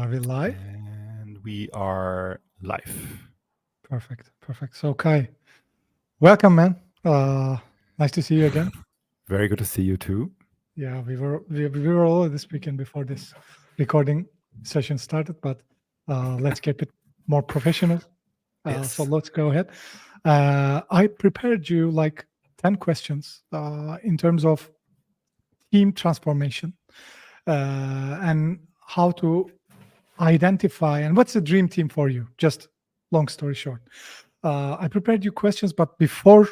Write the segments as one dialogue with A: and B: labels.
A: we live?
B: And we are live.
A: Perfect. So, Kai, welcome, man. Nice to see you again.
B: Very good to see you too.
A: Yeah, we were all this weekend before this recording session started, but let's keep it more professional. So
B: Yes.
A: let's go ahead. I prepared you like 10 questions in terms of team transformation and how to identify and what's the dream team for you. Just long story short. I prepared you questions, but before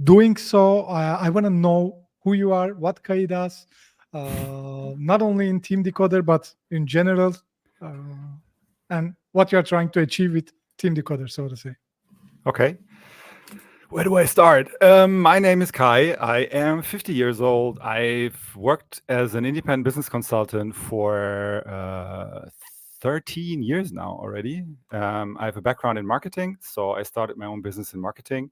A: doing so, I want to know who you are, what Kai does, not only in Team Decoder, but in general, uh, and what you're trying to achieve with Team Decoder, so to say.
B: Okay. Where do I start? My name is Kai. I am 50 years old. I've worked as an independent business consultant for 13 years now already. I have a background in marketing, so I started my own business in marketing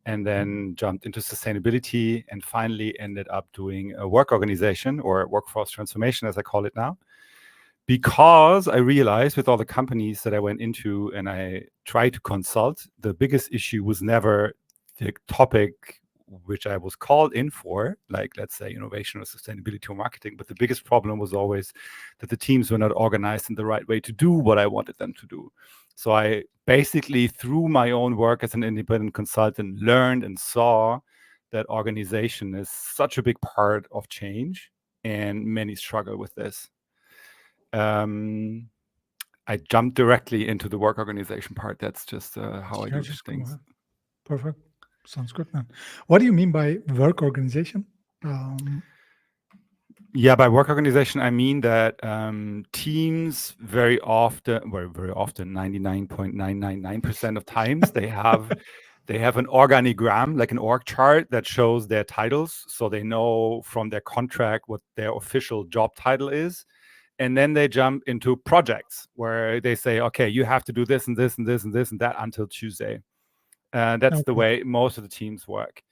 B: and then jumped into sustainability and finally ended up doing a work organization or workforce transformation, as I call it now. Because I realized with all the companies that I went into and I tried to consult, the biggest issue was never the topic which I was called in for, like let's say innovation or sustainability or marketing, but the biggest problem was always that the teams were not organized in the right way to do what I wanted them to do. So I basically, through my own work as an independent consultant, learned and saw that organization is such a big part of change, and many struggle with this. I jumped directly into the work organization part. That's just how I
A: Yeah,
B: do
A: just go
B: things.
A: ahead. Perfect. Sounds good, man. What do you mean by work organization? Um,
B: Yeah, by work organization, I mean that teams very often, 99.999% of times, they have an organigram, like an org chart that shows their titles, so they know from their contract what their official job title is. And then they jump into projects where they say, okay, you have to do this and this and this and this and that until Tuesday. That's the
A: okay.
B: way most of the teams work.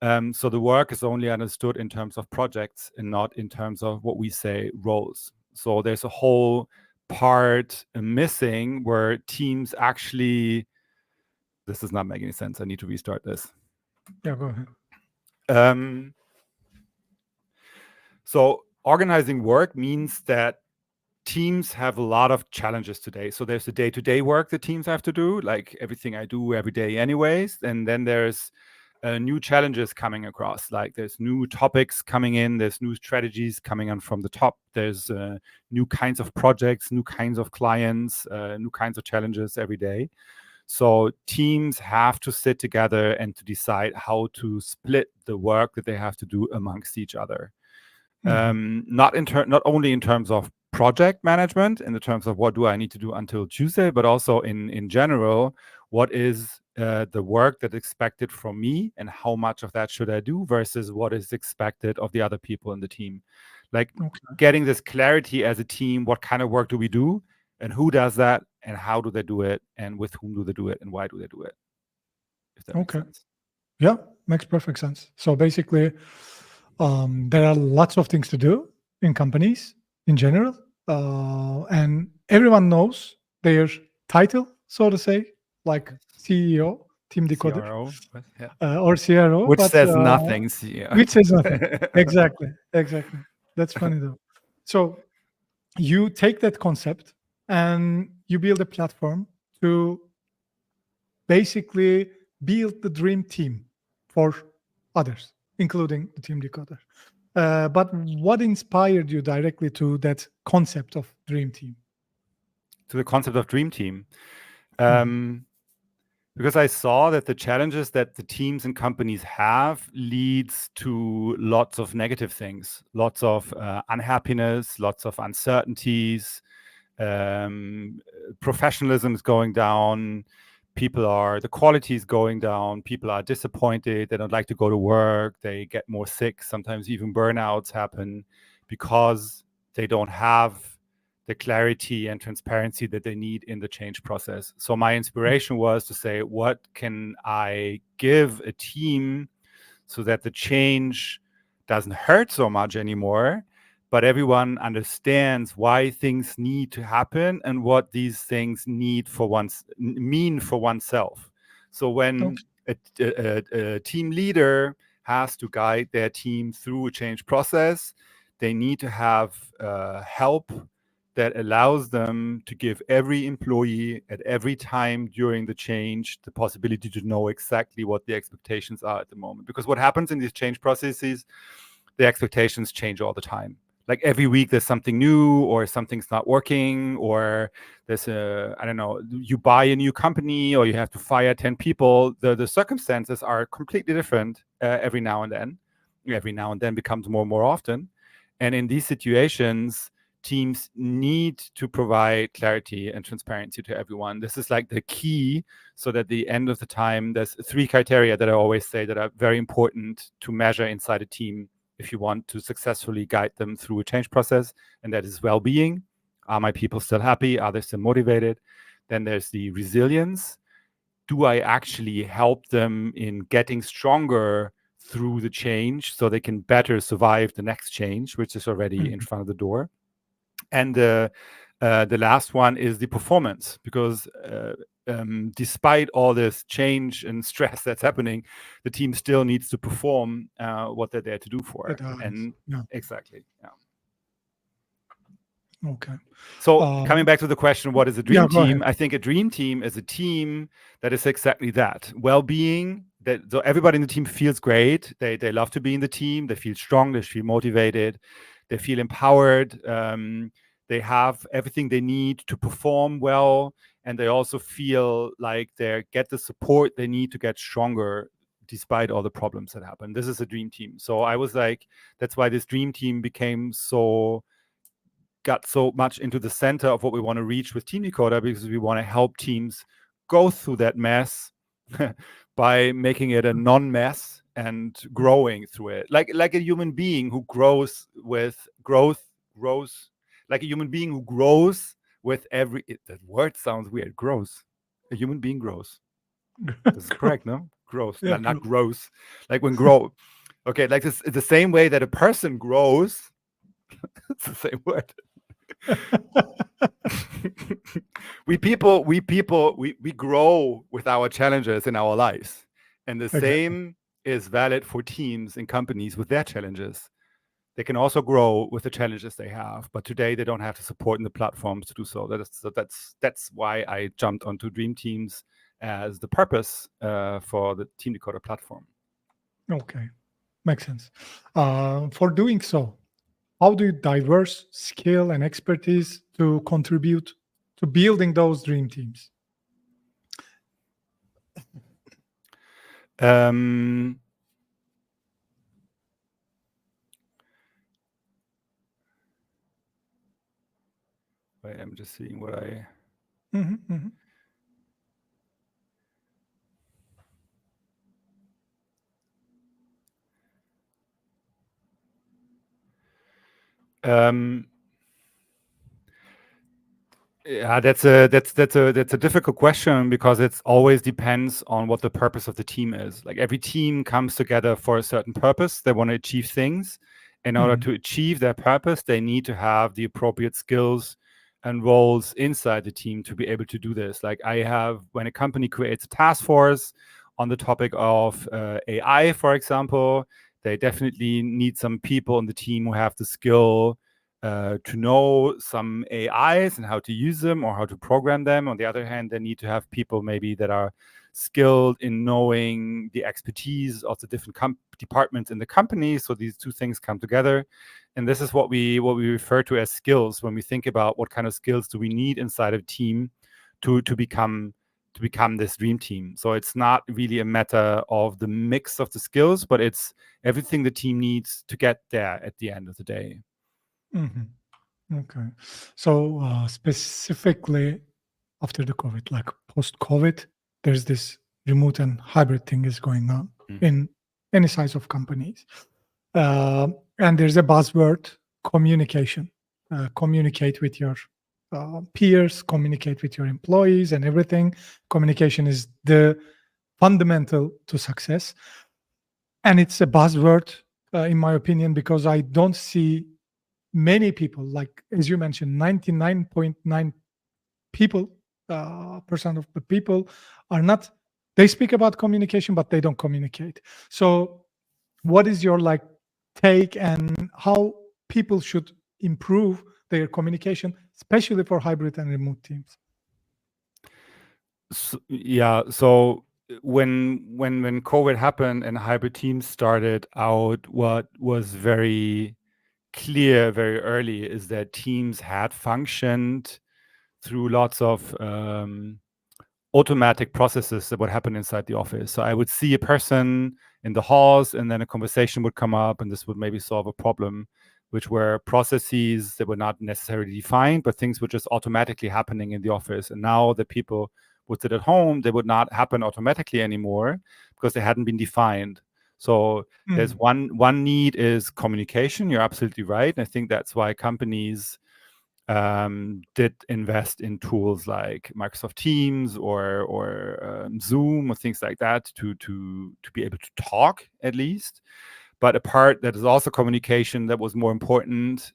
B: So the work is only understood in terms of projects and not in terms of what we say roles. So there's a whole part missing where teams actually, this does not make any sense. I need to restart this.
A: Yeah, go ahead.
B: So organizing work means that teams have a lot of challenges today. So there's the day-to-day work that teams have to do, like everything I do every day anyways. And then there's new challenges coming across, like there's new topics coming in, there's new strategies coming on from the top, there's new kinds of projects, new kinds of clients, new kinds of challenges every day. So teams have to sit together and to decide how to split the work that they have to do amongst each other. Not only in terms of project management, in the terms of what do I need to do until Tuesday, but also in general, what is the work that's expected from me and how much of that should I do versus what is expected of the other people in the team. Like getting this clarity as a team, what kind of work do we do and who does that and how do they do it and with whom do they do it and why do they do it, if that makes sense.
A: Yeah, makes perfect sense. So basically, there are lots of things to do in companies in general, and everyone knows their title, so to say, like CEO, Team Decoder,
B: CRO, yeah.
A: or CRO,
B: Which
A: but
B: says nothing.
A: which says nothing. Exactly. That's funny though. So you take that concept and you build a platform to basically build the dream team for others, including the Team Decoder. But what inspired you directly to that concept of dream team?
B: To the concept of dream team. Because I saw that the challenges that the teams and companies have leads to lots of negative things, lots of unhappiness, lots of uncertainties, professionalism is going down, the quality is going down, people are disappointed, they don't like to go to work, they get more sick, sometimes even burnouts happen because they don't have the clarity and transparency that they need in the change process. So my inspiration was to say, what can I give a team so that the change doesn't hurt so much anymore, but everyone understands why things need to happen and what these things mean for oneself. So when
A: Okay.
B: a team leader has to guide their team through a change process, they need to have help that allows them to give every employee at every time during the change the possibility to know exactly what the expectations are at the moment. Because what happens in these change processes, the expectations change all the time. Like every week there's something new, or something's not working, or there's I don't know, you buy a new company, or you have to fire 10 people. The circumstances are completely different every now and then. Every now and then becomes more and more often. And in these situations, teams need to provide clarity and transparency to everyone. This is like the key, so that at the end of the time, there's 3 criteria that I always say that are very important to measure inside a team if you want to successfully guide them through a change process, and that is well-being. Are my people still happy? Are they still motivated? Then there's the resilience. Do I actually help them in getting stronger through the change so they can better survive the next change, which is already in front of the door? And the last one is the performance, because despite all this change and stress that's happening, the team still needs to perform what they're there to do for. And
A: Yeah.
B: exactly, yeah.
A: Okay.
B: So coming back to the question, what is a
A: Yeah,
B: dream
A: go ahead.
B: team? I think a dream team is a team that is exactly that: well-being. So everybody in the team feels great. They love to be in the team. They feel strong. They feel motivated. They feel empowered. They have everything they need to perform well, and they also feel like they get the support they need to get stronger despite all the problems that happen. This is a dream team. So I was like, that's why this dream team got so much into the center of what we want to reach with Team Decoder, because we want to help teams go through that mess by making it a non-mess and growing through it, like a human being who grows like a human being who grows with every. That word sounds weird. Grows. A human being grows. This is correct, no? Grows,
A: Yeah,
B: not grows. Like when grow. Okay, like this, the same way that a person grows. It's the same word. we grow with our challenges in our lives, and the
A: exactly.
B: same is valid for teams and companies with their challenges. They can also grow with the challenges they have, but today they don't have the support in the platforms to do so. That's why I jumped onto Dream Teams as the purpose for the Team Decoder platform.
A: Okay. Makes sense. For doing so, how do you diverse skill and expertise to contribute to building those dream teams?
B: Um, wait, I'm just seeing what I.
A: Mhm, mhm.
B: Um, Yeah, that's a difficult question, because it always depends on what the purpose of the team is. Like every team comes together for a certain purpose. They want to achieve things. In order
A: Mhm.
B: to achieve their purpose, they need to have the appropriate skills and roles inside the team to be able to do this. Like when a company creates a task force on the topic of AI, for example, they definitely need some people on the team who have the skill to know some AIs and how to use them or how to program them. On the other hand, they need to have people maybe that are skilled in knowing the expertise of the different departments in the company. So these two things come together, and this is what we refer to as skills when we think about what kind of skills do we need inside of a team to become this dream team. So it's not really a matter of the mix of the skills, but it's everything the team needs to get there at the end of the day.
A: Mhm. Okay. So specifically after the COVID, like post-COVID, there's this remote and hybrid thing is going on
B: Mm.
A: in any size of companies. And there's a buzzword, communication. Communicate with your peers, communicate with your employees and everything. Communication is the fundamental to success. And it's a buzzword, in my opinion, because I don't see many people, like as you mentioned, 99.9 people, percent of the people are not, they speak about communication, but they don't communicate. So what is your like take and how people should improve their communication, especially for hybrid and remote teams?
B: Yeah. So when COVID happened and hybrid teams started out, what was very clear very early is that teams had functioned through lots of automatic processes that would happen inside the office. So I would see a person in the halls, and then a conversation would come up, and this would maybe solve a problem, which were processes that were not necessarily defined, but things were just automatically happening in the office. And now that people would sit at home, they would not happen automatically anymore because they hadn't been defined. So there's one need is communication. You're absolutely right. And I think that's why companies did invest in tools like Microsoft Teams or Zoom or things like that to be able to talk at least. But a part that is also communication that was more important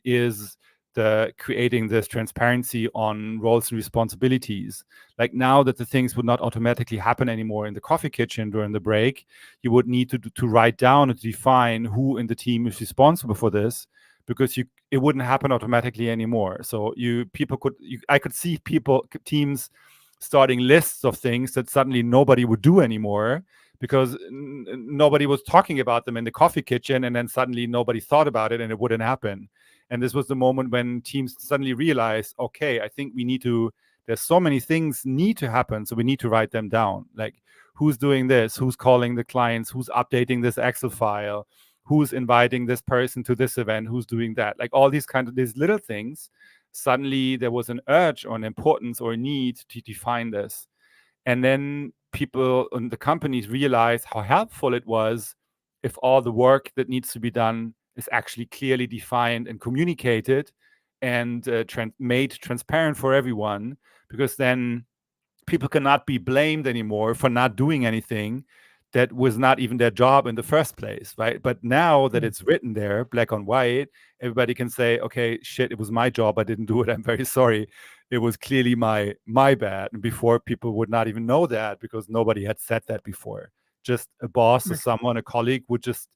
B: is the creating this transparency on roles and responsibilities. Like now that the things would not automatically happen anymore in the coffee kitchen during the break, you would need to write down and define who in the team is responsible for this, because it wouldn't happen automatically anymore. So I could see teams starting lists of things that suddenly nobody would do anymore because nobody was talking about them in the coffee kitchen, and then suddenly nobody thought about it and it wouldn't happen. And this was the moment when teams suddenly realized, okay, I think there's so many things need to happen, so we need to write them down. Like who's doing this, who's calling the clients, who's updating this Excel file, who's inviting this person to this event, who's doing that, like all these little things. Suddenly there was an urge or an importance or a need to define this. And then people and the companies realized how helpful it was if all the work that needs to be done is actually clearly defined and communicated and made transparent for everyone, because then people cannot be blamed anymore for not doing anything that was not even their job in the first place, right? But now that it's written there, black on white, everybody can say, okay, shit, it was my job. I didn't do it. I'm very sorry. It was clearly my bad. And before, people would not even know that because nobody had said that before. Just a boss or someone, a colleague would just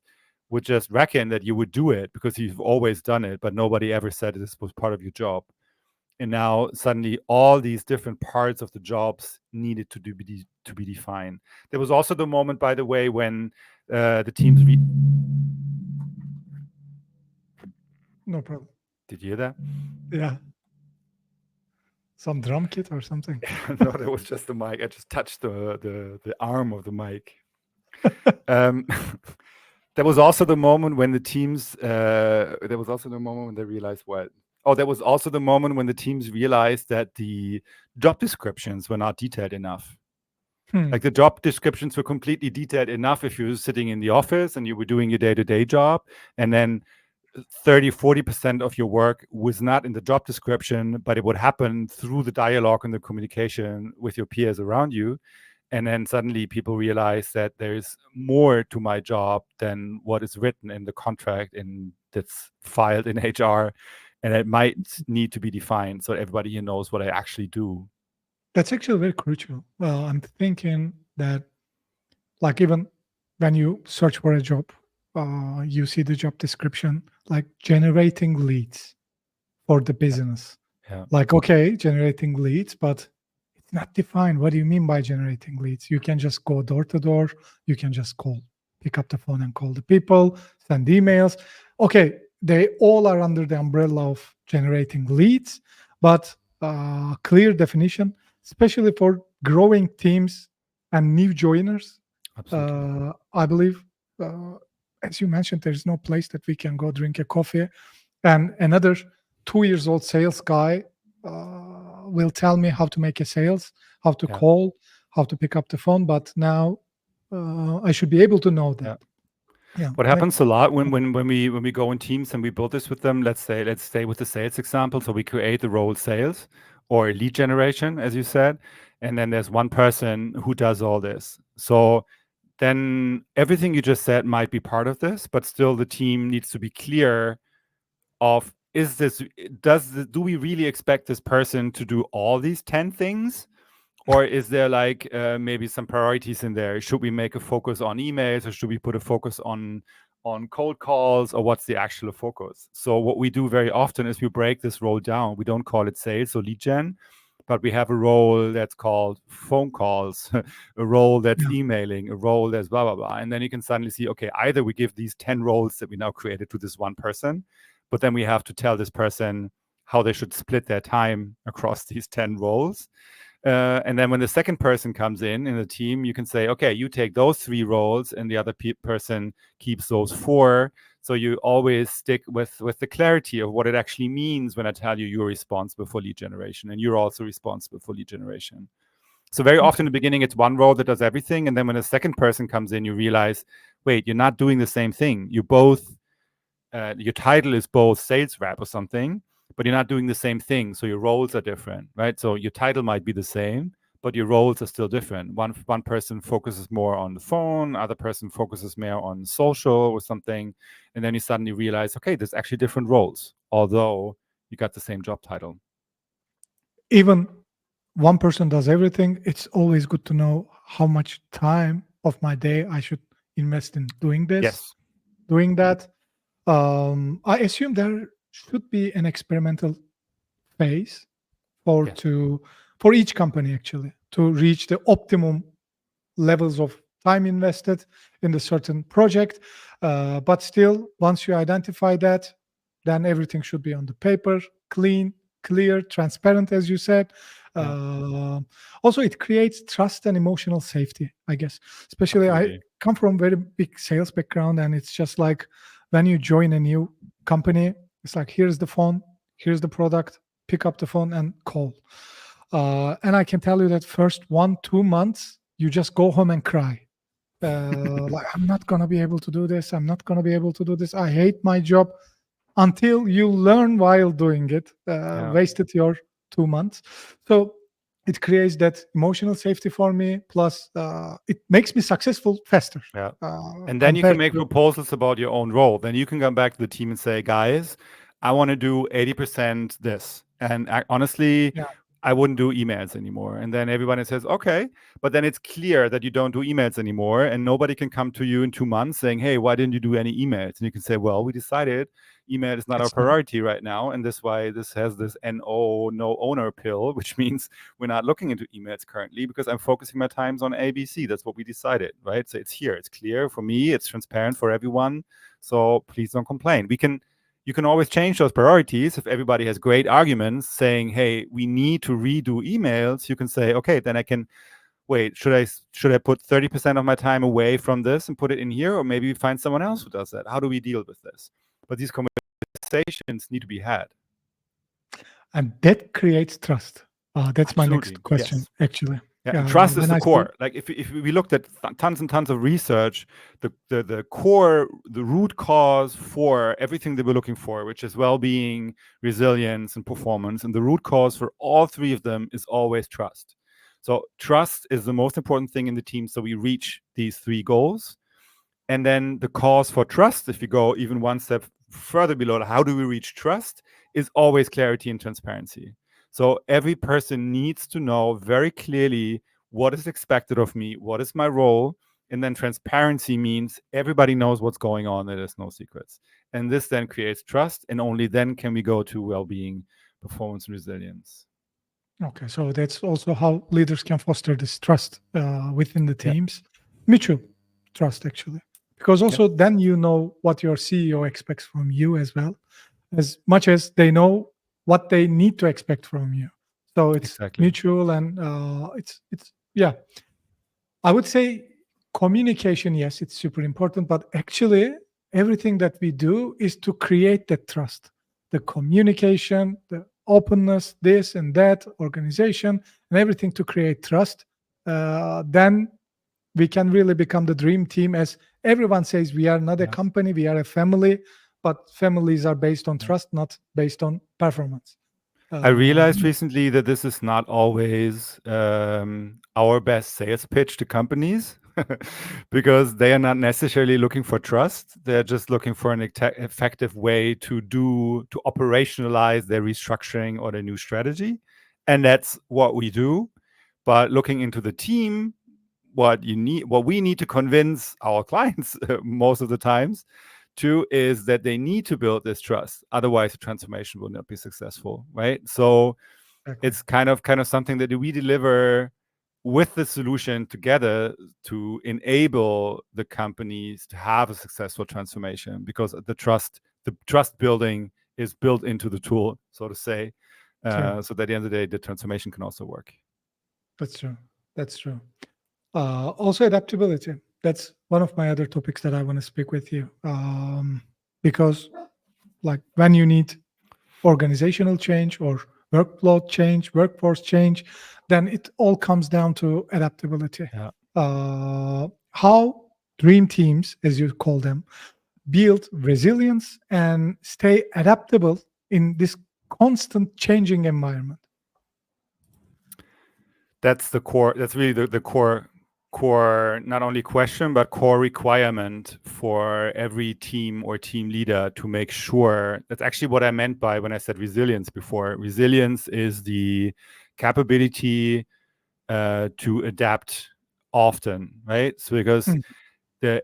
B: reckon that you would do it because you've always done it, but nobody ever said this was part of your job. And now suddenly all these different parts of the jobs needed to be defined. There was also the moment, by the way, when the teams
A: No problem.
B: Did you hear that?
A: Yeah. Some drum kit or something?
B: No, that was just the mic. I just touched the arm of the mic. There was also the moment when the teams. There was also the moment when they realized what. Oh, there was also the moment when the teams realized that the job descriptions were not detailed enough. Like the job descriptions were completely detailed enough if you were sitting in the office and you were doing your day-to-day job, and then 30-40% of your work was not in the job description, but it would happen through the dialogue and the communication with your peers around you. And then suddenly people realize that there's more to my job than what is written in the contract and that's filed in HR, and it might need to be defined so everybody here knows what I actually do.
A: That's actually very crucial. Well, I'm thinking that, like, even when you search for a job, you see the job description, like generating leads for the business.
B: Yeah.
A: Like, okay, generating leads, but it's not defined. What do you mean by generating leads? You can just go door to door. You can just pick up the phone and call the people, send emails. Okay, they all are under the umbrella of generating leads, but clear definition, especially for growing teams and new joiners.
B: Absolutely.
A: I believe, as you mentioned, there's no place that we can go drink a coffee, and another 2 years old sales guy will tell me how to make a sales, how to call, how to pick up the phone. But now I should be able to know that. Yeah.
B: What happens a lot when we go in teams and we build this with them, let's stay with the sales example. So we create the role sales or lead generation, as you said, and then there's one person who does all this. So then everything you just said might be part of this, but still the team needs to be clear of do we really expect this person to do all these 10 things? Or is there like maybe some priorities in there? Should we make a focus on emails, or should we put a focus on cold calls, or what's the actual focus? So what we do very often is we break this role down. We don't call it sales or lead gen, but we have a role that's called phone calls, a role that's
A: Yeah.
B: emailing, a role that's blah blah blah. And then you can suddenly see, okay, either we give these 10 roles that we now created to this one person, but then we have to tell this person how they should split their time across these 10 roles. And then when the second person comes in the team, you can say, okay, you take those 3 roles, and the other person keeps those 4. So you always stick with the clarity of what it actually means when I tell you you're responsible for lead generation, and you're also responsible for lead generation. So very often in the beginning, it's one role that does everything, and then when a second person comes in, you realize, wait, you're not doing the same thing. You both your title is both sales rep or something, but you're not doing the same thing. So your roles are different, right? So your title might be the same, but your roles are still different. One person focuses more on the phone, other person focuses more on social or something, and then you suddenly realize, okay, there's actually different roles, although you got the same job title.
A: Even one person does everything. It's always good to know how much time of my day I should invest in doing this,
B: Yes.
A: doing that. I assume there should be an experimental phase
B: Yes.
A: for each company actually to reach the optimum levels of time invested in the certain project. But still, once you identify that, then everything should be on the paper, clean, clear, transparent, as you said.
B: Yeah.
A: Also, it creates trust and emotional safety, I guess. Especially, I
B: Absolutely.
A: come from very big sales background, and it's just like when you join a new company, it's like, here's the phone, here's the product, pick up the phone and call. And I can tell you that first 1-2 months, you just go home and cry. Like, I'm not gonna be able to do this. I'm not gonna be able to do this. I hate my job. Until you learn while doing it,
B: Yeah.
A: wasted your 2 months. So it creates that emotional safety for me. Plus, it makes me successful faster.
B: Yeah. And then you can
A: Compared
B: make
A: to
B: proposals about your own role. Then you can come back to the team and say, guys, I want to do 80% this. And honestly,
A: yeah,
B: I wouldn't do emails anymore. And then everybody says, okay. But then it's clear that you don't do emails anymore. And nobody can come to you in 2 months saying, hey, why didn't you do any emails? And you can say, well, we decided email is not our
A: it's not.
B: priority right now. And that's why this has this NO, no owner pill, which means we're not looking into emails currently because I'm focusing my times on ABC. That's what we decided, right? So it's here. It's clear for me. It's transparent for everyone. So please don't complain. You can always change those priorities if everybody has great arguments saying, hey, we need to redo emails. You can say, okay, then I can wait, should I put 30% of my time away from this and put it in here, or maybe find someone else who does that? How do we deal with this? But these conversations need to be had.
A: And that creates trust. That's my
B: Absolutely.
A: next question,
B: Yes.
A: actually.
B: Yeah, and trust is
A: When
B: the
A: I say
B: core. Like if we looked at tons and tons of research, the core, the root cause for everything that we're looking for, which is well-being, resilience, and performance, and the root cause for all 3 of them is always trust. So trust is the most important thing in the team, so we reach these 3 goals. And then the cause for trust, if you go even one step further below, how do we reach trust, is always clarity and transparency. So every person needs to know very clearly what is expected of me, what is my role, and then transparency means everybody knows what's going on, there's no secrets. And this then creates trust, and only then can we go to well-being, performance, and resilience.
A: okay, so that's also how leaders can foster this trust within the
B: Yeah.
A: teams, mutual trust actually, because
B: Yeah.
A: also then you know what your CEO expects from you as well, as much as they know what they need to expect from you. So it's
B: Exactly.
A: mutual, and it's yeah. I would say communication, yes, it's super important, but actually, everything that we do is to create that trust. The communication, the openness, this and that, organization, and everything to create trust. Then we can really become the dream team. As everyone says, we are not a
B: Yeah.
A: company, we are a family, but families are based on
B: Yeah.
A: trust, not based on performance.
B: I realized
A: Um,
B: recently that this is not always our best sales pitch to companies. because they are not necessarily looking for trust. They're just looking for an effective way to operationalize their restructuring or their new strategy. And that's what we do. But looking into the team, what we need to convince our clients most of the times too is that they need to build this trust. Otherwise, the transformation will not be successful, right? So it's kind of something that we deliver with the solution together to enable the companies to have a successful transformation, because the trust building is built into the tool, so to say, so that at the end of the day, the transformation can also work.
A: That's true. That's true. Also, adaptability. That's one of my other topics that I want to speak with you. Because, like, when you need organizational change or workflow change, workforce change, then it all comes down to adaptability.
B: Yeah.
A: How dream teams, as you call them, build resilience and stay adaptable in this constant changing environment.
B: That's the core. That's really the core not only question but core requirement for every team or team leader to make sure. That's actually what I meant by when I said resilience before. Resilience is the capability to adapt often, right? So because the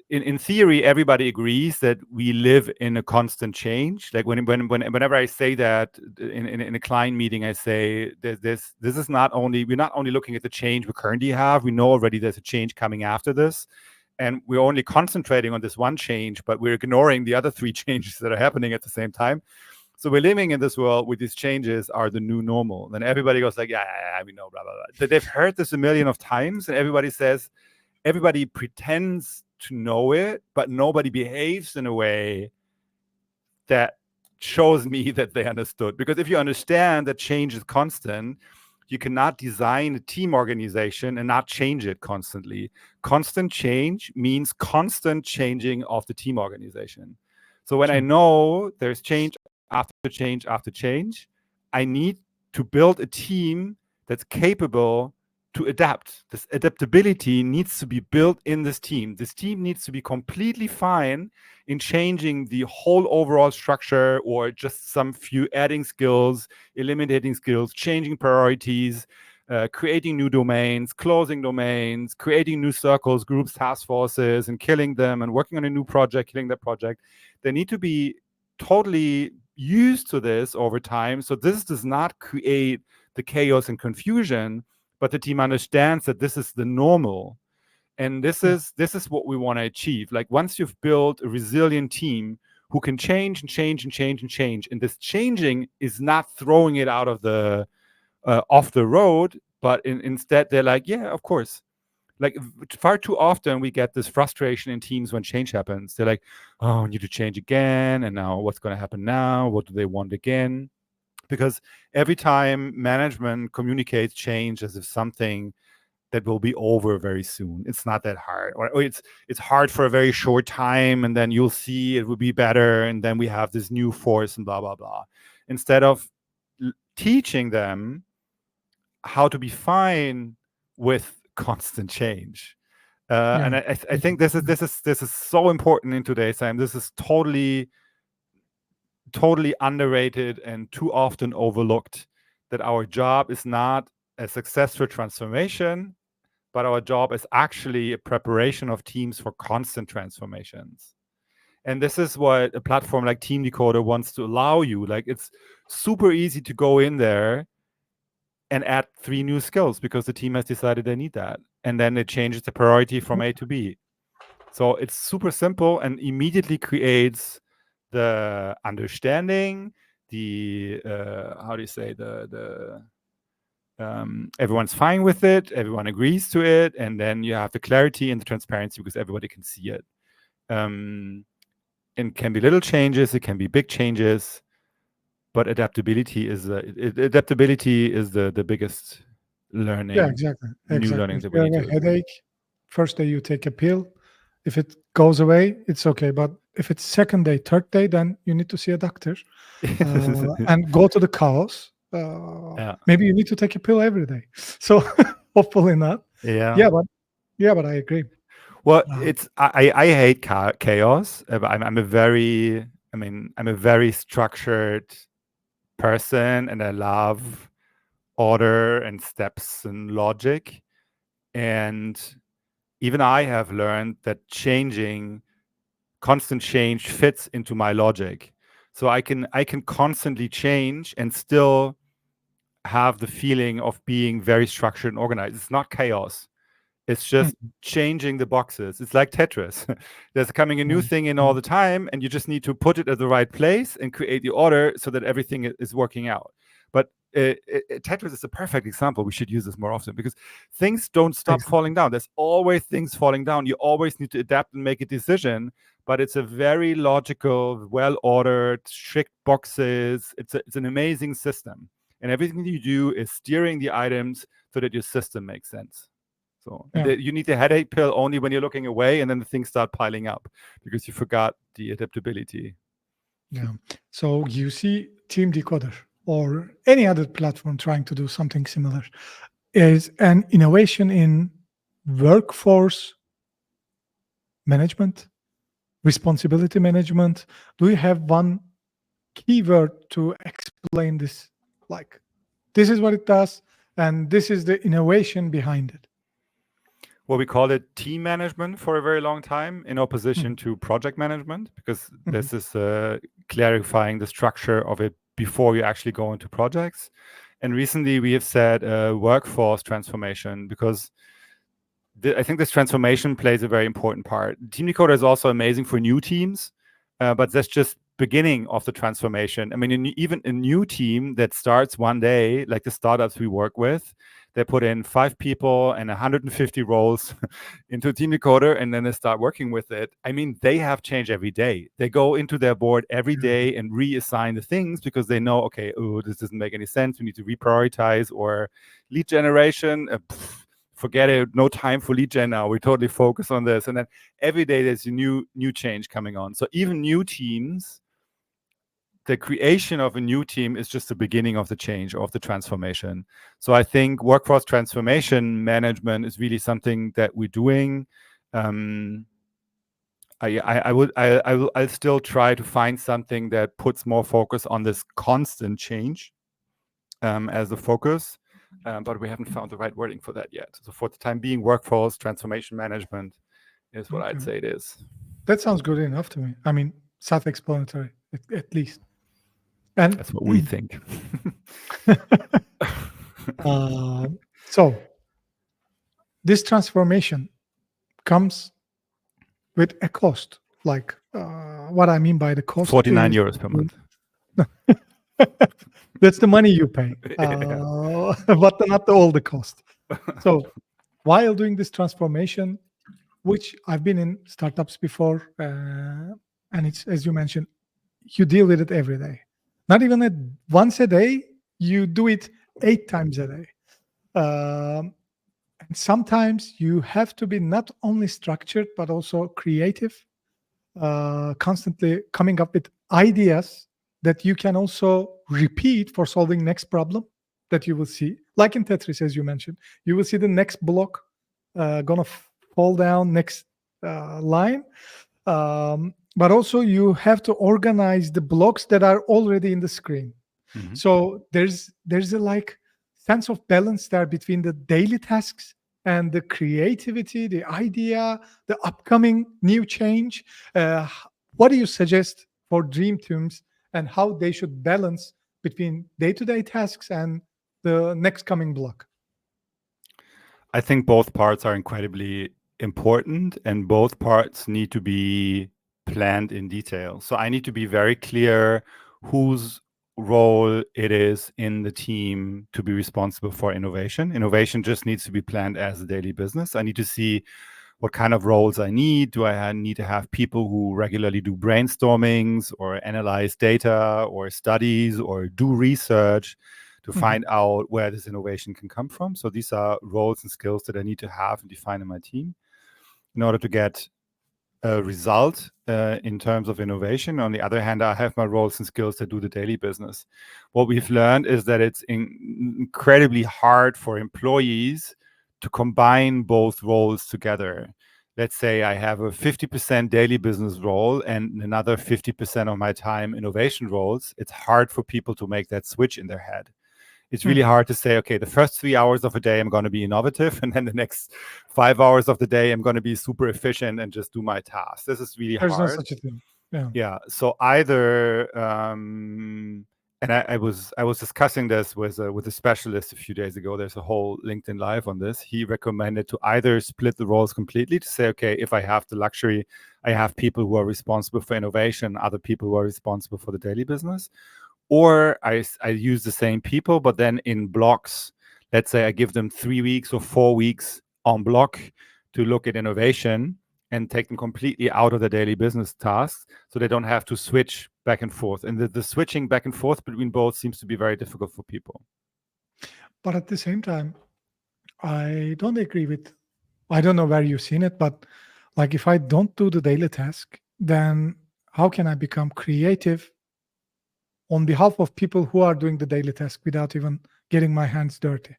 B: in theory, everybody agrees that we live in a constant change. Like whenever I say that in a client meeting, I say this is not only, we're not only looking at the change we currently have. We know already there's a change coming after this, and we're only concentrating on this one change, but we're ignoring the other three changes that are happening at the same time. So we're living in this world where these changes are the new normal. Then everybody goes like, yeah, we know, blah, blah, blah. They've heard this a million of times, and everybody pretends to know it, but nobody behaves in a way that shows me that they understood. Because if you understand that change is constant, you cannot design a team organization and not change it constantly. Constant change means constant changing of the team organization. So when I know there's change after change after change, I need to build a team that's capable to adapt. This adaptability needs to be built in this team. This team needs to be completely fine in changing the whole overall structure, or just some few adding skills, eliminating skills, changing priorities, creating new domains, closing domains, creating new circles, groups, task forces, and killing them, and working on a new project, killing that project. They need to be totally used to this over time. So this does not create the chaos and confusion, but the team understands that this is the normal. And this is what we want to achieve. Like, once you've built a resilient team who can change and change and change and change, and this changing is not throwing it out of the off the road, but instead they're like, yeah, of course. Like, far too often we get this frustration in teams when change happens. They're like, oh, I need to change again, and now what's going to happen now? What do they want again? Because every time management communicates change as if something that will be over very soon, it's not that hard, or it's hard for a very short time, and then you'll see it will be better, and then we have this new force and blah blah blah, instead of teaching them how to be fine with constant change. And I think this is so important in today's time. This is totally underrated and too often overlooked, that our job is not a successful transformation, but our job is actually a preparation of teams for constant transformations. And this is what a platform like Team Decoder wants to allow you. Like, it's super easy to go in there and add 3 new skills because the team has decided they need that. And then it changes the priority from A to B. So it's super simple and immediately creates the understanding, the how do you say, the everyone's fine with it, everyone agrees to it, and then you have the clarity and the transparency because everybody can see it. It can be little changes, it can be big changes, but adaptability is the biggest learning.
A: Yeah, exactly.
B: New learning
A: If
B: that
A: you
B: we need
A: have a
B: to.
A: headache, first day you take a pill. If it goes away, it's okay. But if it's second day, third day, then you need to see a doctor and go to the chaos.
B: Yeah.
A: Maybe you need to take a pill every day. So hopefully not.
B: Yeah.
A: Yeah, but Yeah, but I agree.
B: Well,
A: Uh,
B: I hate chaos. I'm a very, I'm a very structured person, and I love order and steps and logic. And even I have learned that constant change fits into my logic. So I can constantly change and still have the feeling of being very structured and organized. It's not chaos. It's
A: mm,
B: just changing the boxes. It's like Tetris. There's coming a new
A: mm,
B: thing in all
A: mm,
B: the time, and you just need to put it at the right place and create the order so that everything is working out. But Tetris is a perfect example. We should use this more often because things don't stop
A: exactly.
B: falling down. There's always things falling down. You always need to adapt and make a decision. But it's a very logical, well-ordered, strict boxes. It's an amazing system, and everything you do is steering the items so that your system makes sense. So, and
A: Yeah,
B: you need the headache pill only when you're looking away, and then the things start piling up because you forgot the adaptability.
A: yeah. So you see Team Decoder or any other platform trying to do something similar is an innovation in workforce management, responsibility management. Do you have one keyword to explain this? Like, this is what it does, and this is the innovation behind it.
B: Well, we call it team management for a very long time in opposition
A: Mhm,
B: to project management because
A: mhm,
B: this is clarifying the structure of it before you actually go into projects. And recently we have said workforce transformation because I think this transformation plays a very important part. Team Decoder is also amazing for new teams, but that's just beginning of the transformation. I mean, even a new team that starts one day, like the startups we work with, they put in 5 people and 150 roles into Team Decoder, and then they start working with it. I mean, they have change every day. They go into their board every
A: yeah,
B: day and reassign the things because they know, okay, oh, this doesn't make any sense. We need to reprioritize or lead generation. Forget it, no time for lead gen now, we totally focus on this. And then every day there's a new change coming on. So even new teams, the creation of a new team is just the beginning of the change, of the transformation. So I think workforce transformation management is really something that we're doing. um, I'll still try to find something that puts more focus on this constant change as the focus, but we haven't found the right wording for that yet. So for the time being, workforce transformation management is what I'd
A: okay.
B: say it is.
A: That sounds good enough to me. I mean, self-explanatory at least. And
B: That's what we think.
A: um, so this transformation comes with a cost. Like, what I mean by the cost
B: 49
A: is
B: euros per month.
A: that's the money you pay,
B: Yeah.
A: but not all the cost. So while doing this transformation, which I've been in startups before, and it's as you mentioned, you deal with it every day. Not even once a day, you do it 8 times a day. Um, and sometimes you have to be not only structured but also creative, constantly coming up with ideas that you can also repeat for solving next problem that you will see. Like in Tetris, as you mentioned, you will see the next block gonna fall down next line. But also you have to organize the blocks that are already in the screen.
B: Mhm.
A: So there's a like sense of balance there between the daily tasks and the creativity, the idea, the upcoming new change. What do you suggest for dream teams and how they should balance between day-to-day tasks and the next coming block?
B: I think both parts are incredibly important and both parts need to be planned in detail. So I need to be very clear whose role it is in the team to be responsible for innovation. Innovation just needs to be planned as a daily business. I need to see what kind of roles I need. Do I need to have people who regularly do brainstormings or analyze data or studies or do research to
A: Mhm.
B: find out where this innovation can come from? So these are roles and skills that I need to have and define in my team in order to get a result in terms of innovation. On the other hand, I have my roles and skills that do the daily business. What we've learned is that it's incredibly hard for employees to combine both roles together. Let's say I have a 50% daily business role and another 50% of my time innovation roles. It's hard for people to make that switch in their head. It's really hard to say, okay, the first 3 hours of a day I'm going to be innovative, and then the next 5 hours of the day I'm going to be super efficient and just do my tasks. This is really
A: There's no
B: hard.
A: such a thing. Yeah.
B: Yeah. So either, and I was discussing this with a specialist a few days ago. There's a whole LinkedIn Live on this. He recommended to either split the roles completely, to say, okay, if I have the luxury, I have people who are responsible for innovation, other people who are responsible for the daily business, or I use the same people, but then in blocks. Let's say I give them 3 weeks or 4 weeks on block to look at innovation and take them completely out of the daily business tasks, so they don't have to switch back and forth. And the switching back and forth between both seems to be very difficult for people.
A: But at the same time, I don't agree with, I don't know where you've seen it, but like if I don't do the daily task, then how can I become creative on behalf of people who are doing the daily task without even getting my hands dirty?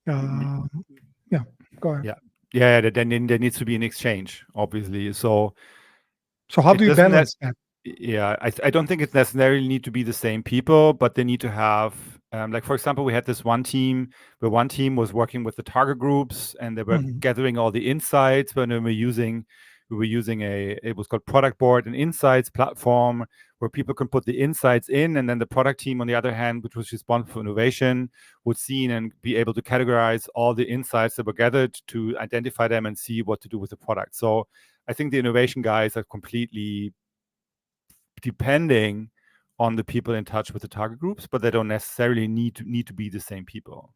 A: Yeah, go ahead.
B: Yeah. Then there needs to be an exchange, obviously. So
A: how
B: it
A: do you
B: doesn't
A: balance that?
B: Yeah, I don't think it necessarily need to be the same people, but they need to have, like, for example, we had this one team where one team was working with the target groups, and they were gathering all the insights. When we were using it was called Product Board, an insights platform where people can put the insights in, and then the product team, on the other hand, which was responsible for innovation, would see and be able to categorize all the insights that were gathered to identify them and see what to do with the product. So I think the innovation guys are completely depending on the people in touch with the target groups, but they don't necessarily need to be the same people.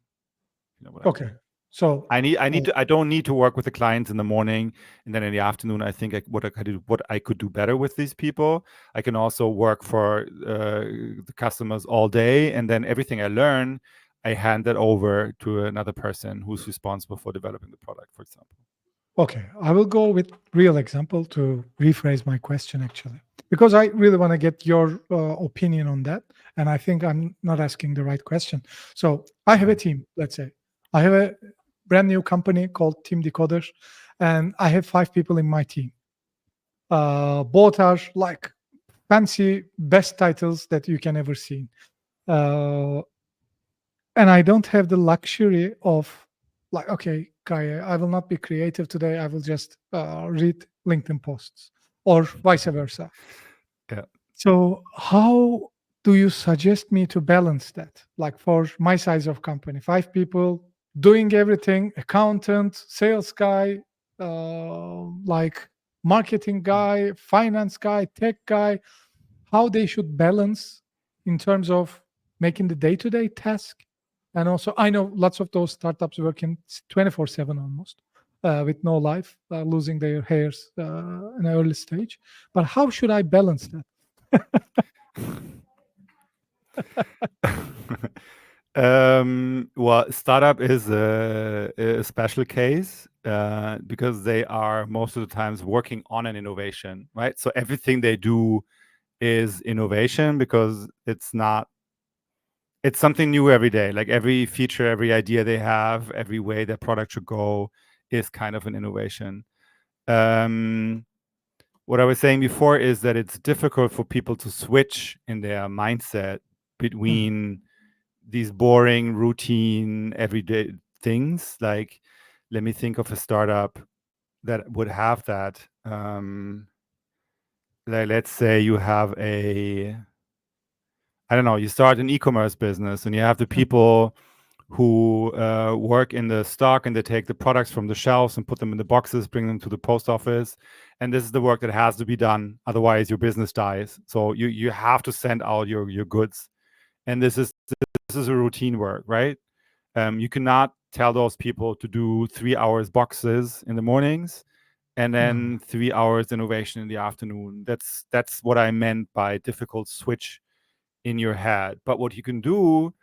B: You know what I
A: Okay.
B: mean?
A: So
B: I don't need to work with the clients in the morning, and then in the afternoon I think what I could do better with these people. I can also work for the customers all day, and then everything I learn, I hand that over to another person who's responsible for developing the product, for example.
A: okay, I will go with real example to rephrase my question actually, because I really want to get your opinion on that, and I think I'm not asking the right question. So I have a team. Let's say I have a brand new company called Team Decoder, and I have 5 people in my team. Both are like fancy, best titles that you can ever see. Uh, and I don't have the luxury of like, okay, Kaya, I will not be creative today. I will just read LinkedIn posts or vice versa.
B: Yeah.
A: So how do you suggest me to balance that? Like for my size of company, 5 people doing everything, accountant, sales guy, like marketing guy, finance guy, tech guy, how they should balance in terms of making the day-to-day task. And also, I know lots of those startups working 24/7 almost, with no life, losing their hairs in an early stage. But how should I balance that?
B: Well, startup is a special case because they are most of the times working on an innovation, right? So everything they do is innovation because it's something new every day. Like every feature, every idea they have, every way their product should go is kind of an innovation. What I was saying before is that it's difficult for people to switch in their mindset between these boring, routine, everyday things. Like, let me think of a startup that would have that. Like, let's say you have I don't know, you start an e-commerce business and you have the people who work in the stock, and they take the products from the shelves and put them in the boxes, bring them to the post office. And this is the work that has to be done. Otherwise, your business dies. So you have to send out your goods. And this is a routine work, right? You cannot tell those people to do 3 hours boxes in the mornings and then 3 hours innovation in the afternoon. That's what I meant by difficult switch in your head. But what you can do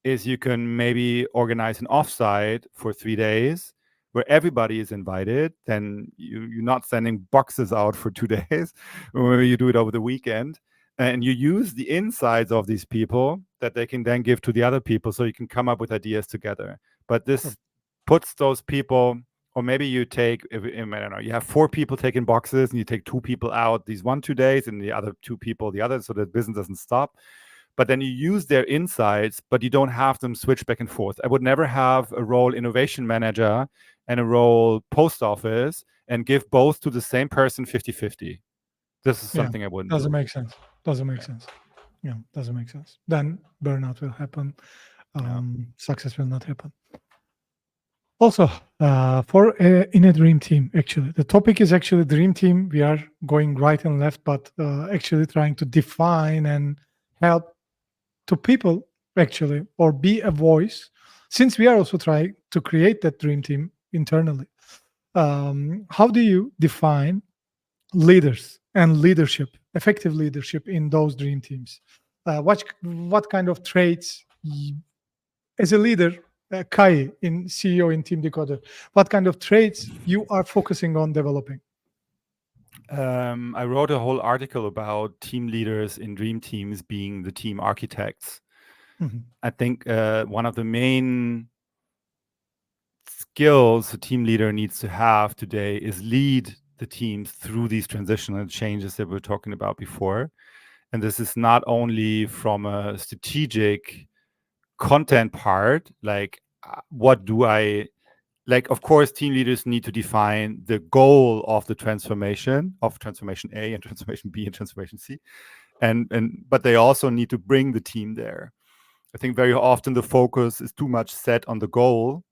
B: is you can maybe organize an offsite for 3 days where everybody is invited. Then you're not sending boxes out for 2 days, or maybe you do it over the weekend, and you use the insights of these people that they can then give to the other people, so you can come up with ideas together. But this puts those people, or maybe you take, I don't know, you have 4 people taking boxes and you take 2 people out these 1-2 days and the other 2 people the other, so that business doesn't stop. But then you use their insights, but you don't have them switch back and forth. I would never have a role innovation manager and a role post office and give both to the same person 50-50. This is something I wouldn't
A: Doesn't
B: do.
A: make sense. Doesn't make sense. Yeah, doesn't make sense. Then burnout will happen. Success will not happen. Also, in a dream team, actually, the topic is actually dream team. We are going right and left, but actually trying to define and help to people actually, or be a voice. Since we are also trying to create that dream team internally, how do you define leaders and leadership, effective leadership in those dream teams? What kind of traits as a leader, Kai in CEO in Team Decoder, what kind of traits you are focusing on developing?
B: I wrote a whole article about team leaders in dream teams being the team architects. I think one of the main skills a team leader needs to have today is lead the teams through these transitional changes that we were talking about before. And this is not only from a strategic content part, like what do I like, of course, team leaders need to define the goal of the transformation A and transformation B and transformation C. But they also need to bring the team there. I think very often the focus is too much set on the goal,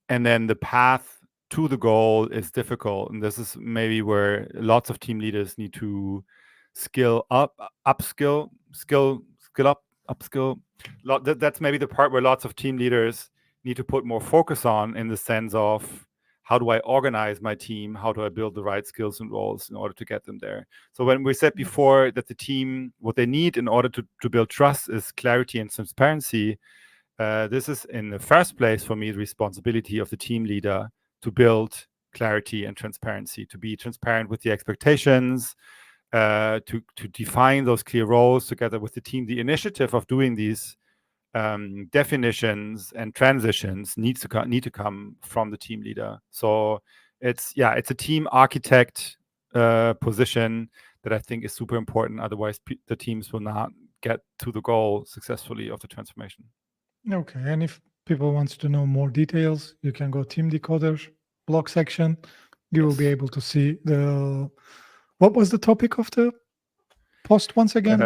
B: and then the path to the goal is difficult. And this is maybe where lots of team leaders need to skill up, upskill, skill up, upskill. That's maybe the part where lots of team leaders need to put more focus on, in the sense of, how do I organize my team? How do I build the right skills and roles in order to get them there? So when we said before that the team, what they need in order to build trust is clarity and transparency, this is in the first place for me the responsibility of the team leader to build clarity and transparency, to be transparent with the expectations, to define those clear roles together with the team. The initiative of doing these definitions and transitions need to come from the team leader. So it's a team architect position that I think is super important. Otherwise, the teams will not get to the goal successfully of the transformation.
A: Okay, and if people wants to know more details, you can go Team Decoder blog section. You will be able to see what was the topic of the post once again?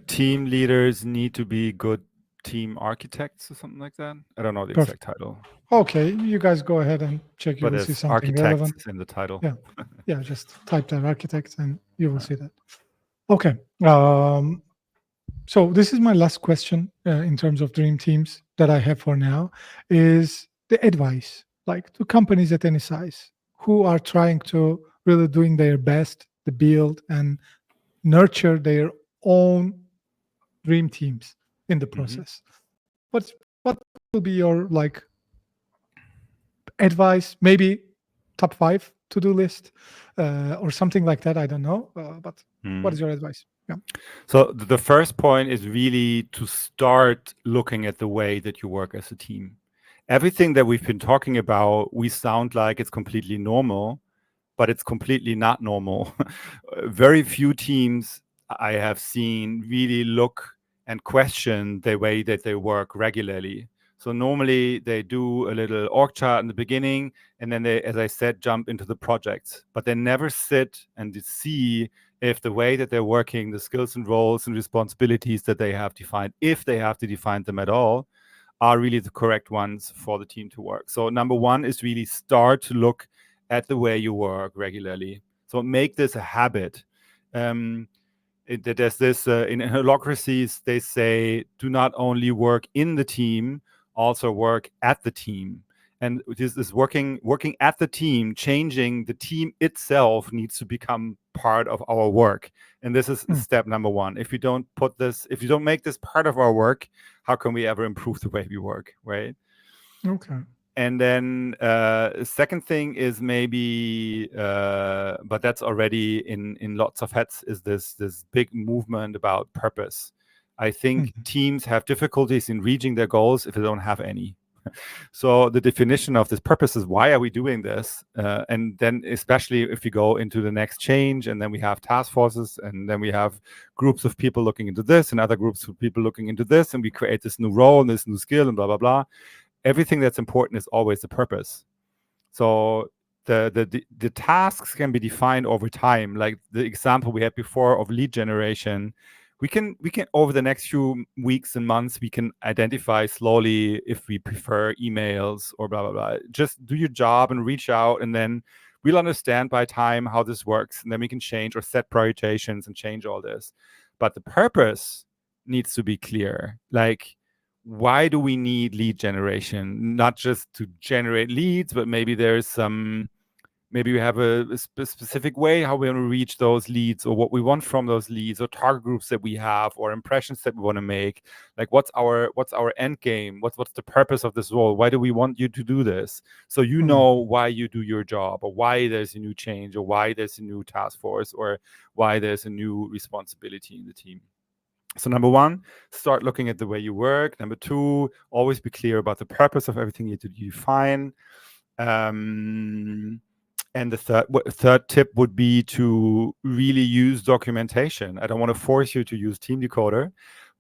B: Team leaders need to be good team architects or something like that. I don't know the exact title.
A: Okay, you guys go ahead and check. You
B: But
A: will see
B: there's
A: something relevant.
B: architects in the title.
A: Yeah, just type that architects and you will see that. Okay. So this is my last question in terms of dream teams that I have for now, is the advice, like to companies at any size who are trying to really doing their best to build and nurture their own dream teams in the process. What will be your like advice? Maybe top 5 to-do list or something like that. I don't know, but what is your advice? Yeah.
B: So the first point is really to start looking at the way that you work as a team. Everything that we've been talking about, we sound like it's completely normal, but it's completely not normal. Very few teams I have seen really look and question the way that they work regularly. So normally they do a little org chart in the beginning, and then they, as I said, jump into the projects. But they never sit and see if the way that they're working, the skills and roles and responsibilities that they have defined, if they have to define them at all, are really the correct ones for the team to work. So number one is really start to look at the way you work regularly. So make this a habit. There's this in holacracies, they say, do not only work in the team, also work at the team. And this is working at the team, changing the team itself needs to become part of our work. And this is step number one. If you don't make this part of our work, how can we ever improve the way we work, right?
A: Okay.
B: And then second thing is maybe, but that's already in lots of heads, is this big movement about purpose. I think teams have difficulties in reaching their goals if they don't have any. So the definition of this purpose is, why are we doing this? And then especially if we go into the next change, and then we have task forces, and then we have groups of people looking into this and other groups of people looking into this, and we create this new role and this new skill and blah, blah, blah. Everything that's important is always the purpose. So the tasks can be defined over time. Like the example we had before of lead generation, we can over the next few weeks and months, we can identify slowly if we prefer emails or blah, blah, blah. Just do your job and reach out, and then we'll understand by time how this works, and then we can change or set prioritizations and change all this. But the purpose needs to be clear. Like, why do we need lead generation? Not just to generate leads, but maybe there's some, maybe we have a specific way how we want to reach those leads, or what we want from those leads, or target groups that we have, or impressions that we want to make. Like, what's our end game? What's the purpose of this role? Why do we want you to do this? So you know why you do your job, or why there's a new change, or why there's a new task force, or why there's a new responsibility in the team. So number one, start looking at the way you work. Number two, always be clear about the purpose of everything you define. And the third tip would be to really use documentation. I don't want to force you to use Team Decoder,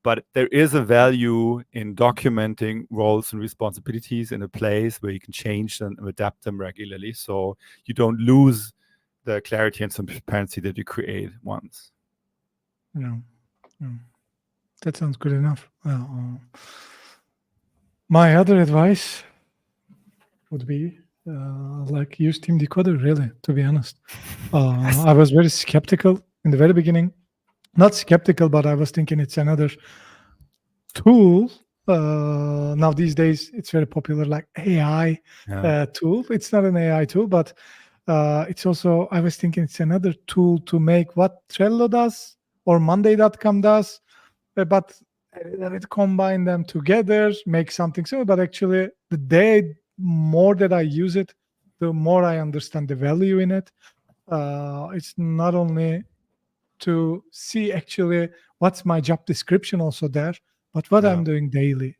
B: but there is a value in documenting roles and responsibilities in a place where you can change them and adapt them regularly, so you don't lose the clarity and transparency that you create once.
A: Yeah. That sounds good enough. My other advice would be like, use Team Decoder, really, to be honest. I was very skeptical in the very beginning. Not skeptical, but I was thinking it's another tool. Now these days it's very popular, like AI tool. It's not an AI tool, but it's also, I was thinking it's another tool to make what Trello does or Monday.com does, but it combine them together, make something similar. But actually, the day more that I use it, the more I understand the value in it. It's not only to see actually what's my job description also there, but what I'm doing daily,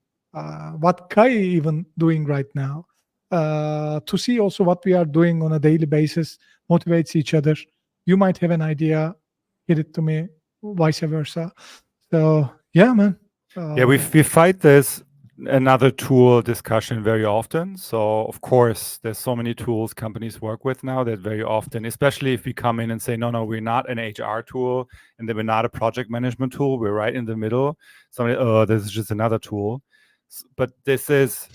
A: what Kai even doing right now, to see also what we are doing on a daily basis, motivates each other. You might have an idea, hit it to me, vice versa. So yeah, man.
B: We fight this another tool discussion very often. So of course, there's so many tools companies work with now that very often, especially if we come in and say, no, we're not an HR tool, and then we're not a project management tool, we're right in the middle. Somebody, this is just another tool. But this is,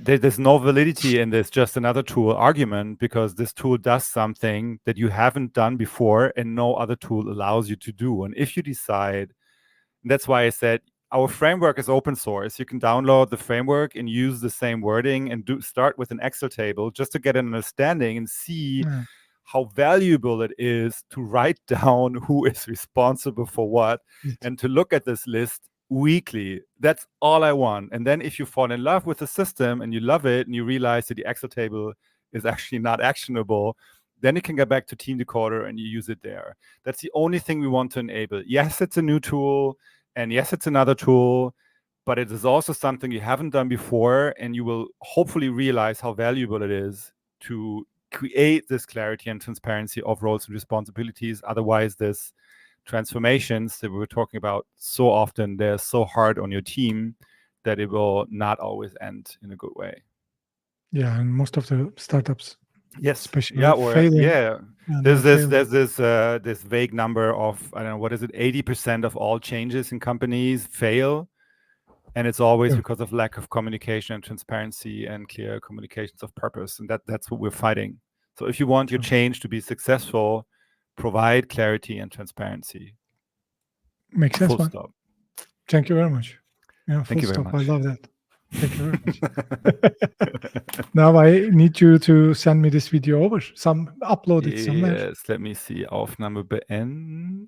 B: there's no validity in this just another tool argument, because this tool does something that you haven't done before and no other tool allows you to do. And if you decide, that's why I said our framework is open source. You can download the framework and use the same wording and start with an Excel table just to get an understanding and see how valuable it is to write down who is responsible for what and to look at this list weekly. That's all I want. And then if you fall in love with the system and you love it and you realize that the Excel table is actually not actionable, then you can get back to Team Decoder and you use it there. That's the only thing we want to enable. Yes, it's a new tool, and yes, it's another tool, but it is also something you haven't done before, and you will hopefully realize how valuable it is to create this clarity and transparency of roles and responsibilities. Otherwise, this transformations that we were talking about so often, they're so hard on your team that it will not always end in a good way.
A: Yeah, and most of the startups, especially
B: there's this vague number of, I don't know, what is it, 80% of all changes in companies fail, and it's always because of lack of communication and transparency and clear communications of purpose, and that's what we're fighting. So if you want your change to be successful, provide clarity and transparency.
A: Makes sense, man.
B: Stop.
A: Thank you very much. Yeah,
B: thank you very much.
A: I love that. Thank you very much. Now I need you to send me this video over. Upload it somewhere.
B: Yes, let me see. Aufnahme beenden.